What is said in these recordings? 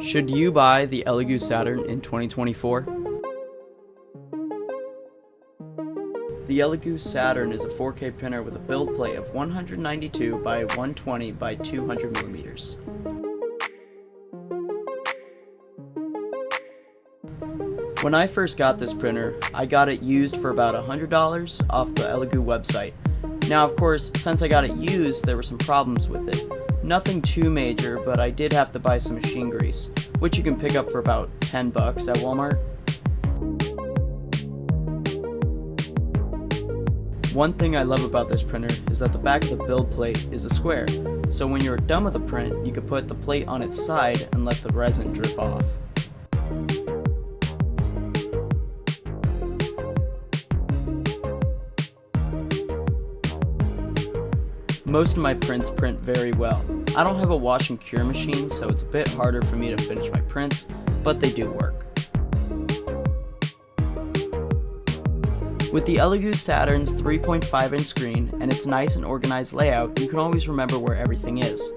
Should you buy the Elegoo Saturn in 2024? The elegoo Saturn is a 4K printer with a build plate of 192 by 120 by 200 millimeters. When I first got this printer, I got it used for about $100 off the elegoo website. Now, of course, since I got it used, there were some problems with it. Nothing too major, but I did have to buy some machine grease, which you can pick up for about $10 at Walmart. One thing I love about this printer is that the back of the build plate is a square, so when you're done with the print, you can put the plate on its side and let the resin drip off. Most of my prints print very well. I don't have a wash and cure machine, so it's a bit harder for me to finish my prints, but they do work. With the Elegoo Saturn's 3.5-inch screen and its nice and organized layout, you can always remember where everything is.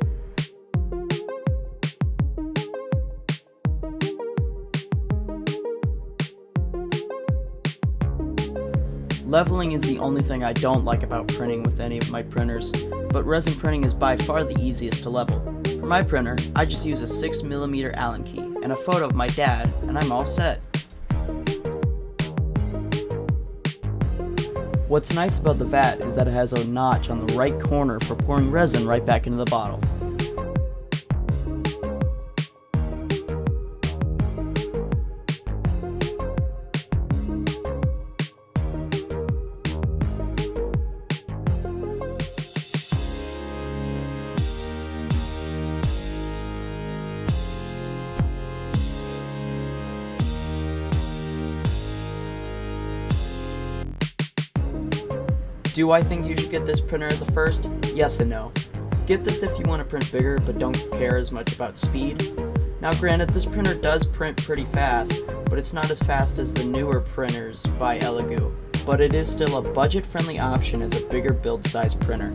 Leveling is the only thing I don't like about printing with any of my printers, but resin printing is by far the easiest to level. For my printer, I just use a 6mm Allen key and a photo of my dad, and I'm all set. What's nice about the vat is that it has a notch on the right corner for pouring resin right back into the bottle. Do I think you should get this printer as a first? Yes and no. Get this if you want to print bigger but don't care as much about speed. Now granted, this printer does print pretty fast, but it's not as fast as the newer printers by Elegoo, but it is still a budget-friendly option as a bigger build size printer.